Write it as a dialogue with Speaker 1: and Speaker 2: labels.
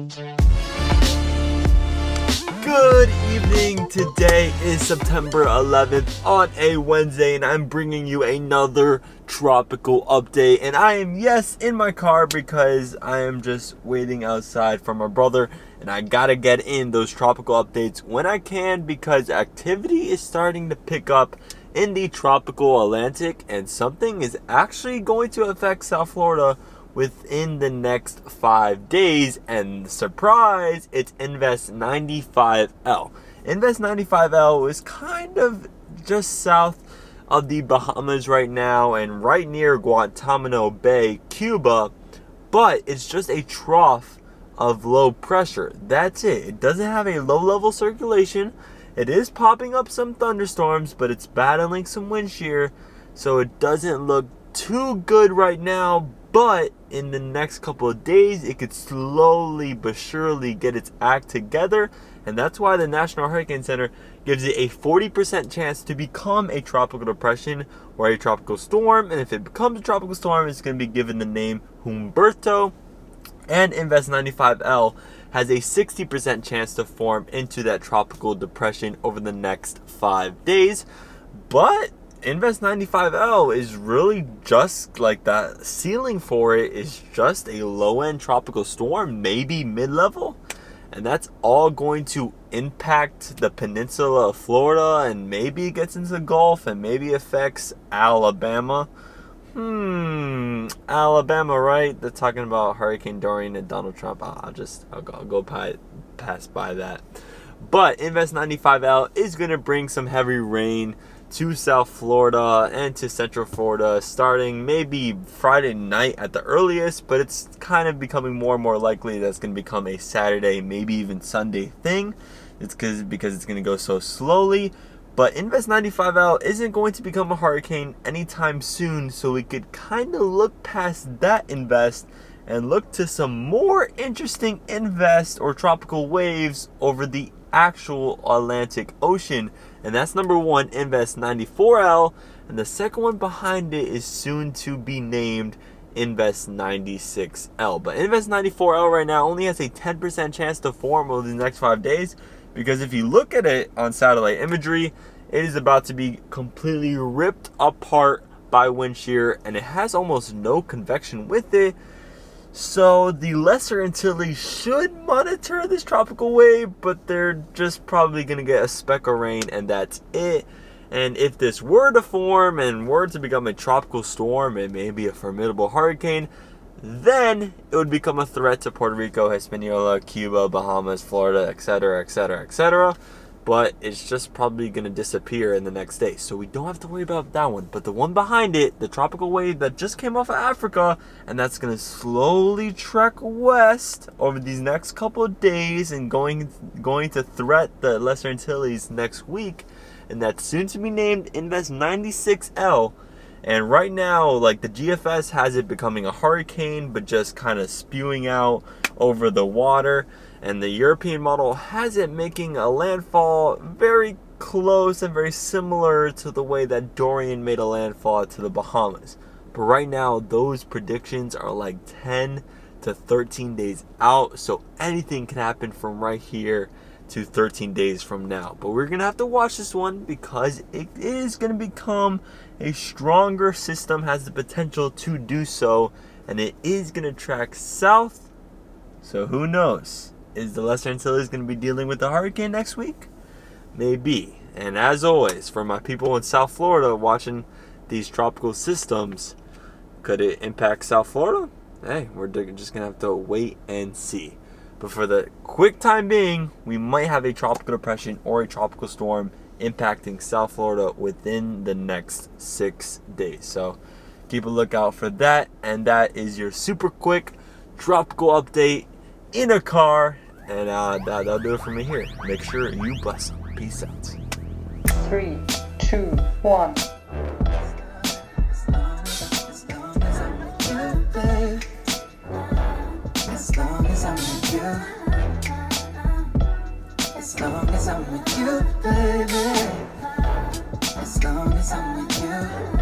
Speaker 1: Good evening. Today is September 11th on a Wednesday, and I'm bringing you another tropical update. And I am, yes, in my car because I am just waiting outside for my brother, and I gotta get in those tropical updates when I can because activity is starting to pick up in the tropical Atlantic, and something is actually going to affect South Florida within the next 5 days. And surprise, it's Invest 95L. Invest 95L is kind of just south of the Bahamas right now and right near Guantanamo Bay, Cuba, but it's just a trough of low pressure. That's it. It doesn't have a low level circulation. It is popping up some thunderstorms, but it's battling some wind shear, so it doesn't look too good right now. But in the next couple of days, it could slowly but surely get its act together. And that's why the National Hurricane Center gives it a 40% chance to become a tropical depression or a tropical storm. And if it becomes a tropical storm, it's going to be given the name Humberto. And Invest 95L has a 60% chance to form into that tropical depression over the next 5 days. But Invest 95L is really just like that. Ceiling for it is just a low-end tropical storm, maybe mid-level. And that's all going to impact the peninsula of Florida, and maybe it gets into the Gulf, and maybe affects Alabama. Alabama, right? They're talking about Hurricane Dorian and Donald Trump. I'll go pass by that. But Invest 95L is going to bring some heavy rain to South Florida and to Central Florida starting maybe Friday night at the earliest, but it's kind of becoming more and more likely that's going to become a Saturday, maybe even Sunday thing. It's because it's going to go so slowly. But Invest 95L isn't going to become a hurricane anytime soon, so we could kind of look past that invest and look to some more interesting invest or tropical waves over the actual Atlantic Ocean. And that's number one, Invest 94L, and the second one behind it is soon to be named Invest 96L. But Invest 94L right now only has a 10% chance to form over the next 5 days, because if you look at it on satellite imagery, it is about to be completely ripped apart by wind shear, and it has almost no convection with it. So the Lesser Antilles should monitor this tropical wave, but they're just probably going to get a speck of rain, and that's it. And if this were to form and were to become a tropical storm and maybe a formidable hurricane, then it would become a threat to Puerto Rico, Hispaniola, Cuba, Bahamas, Florida, etc., etc., etc. But it's just probably going to disappear in the next day. So we don't have to worry about that one. But the one behind it, the tropical wave that just came off of Africa, and that's going to slowly trek west over these next couple of days and going to threat the Lesser Antilles next week. And that's soon to be named Invest 96L. And right now, like, the GFS has it becoming a hurricane, but just kind of spewing out over the water. And the European model has it making a landfall very close and very similar to the way that Dorian made a landfall to the Bahamas. But right now, those predictions are like 10 to 13 days out. So anything can happen from right here to 13 days from now. But we're going to have to watch this one because it is going to become a stronger system, has the potential to do so. And it is going to track south. So who knows? Is the Lesser Antilles going to be dealing with the hurricane next week? Maybe. And as always, for my people in South Florida watching these tropical systems, could it impact South Florida? Hey, we're just going to have to wait and see. But for the quick time being, we might have a tropical depression or a tropical storm impacting South Florida within the next 6 days. So keep a lookout for that. And that is your super quick tropical update in a car. And that'll do it for me here. Make sure you bless them. Peace out.
Speaker 2: 3, 2, 1. As long as I'm with you, as long as I'm with you, baby, as long as I'm with you.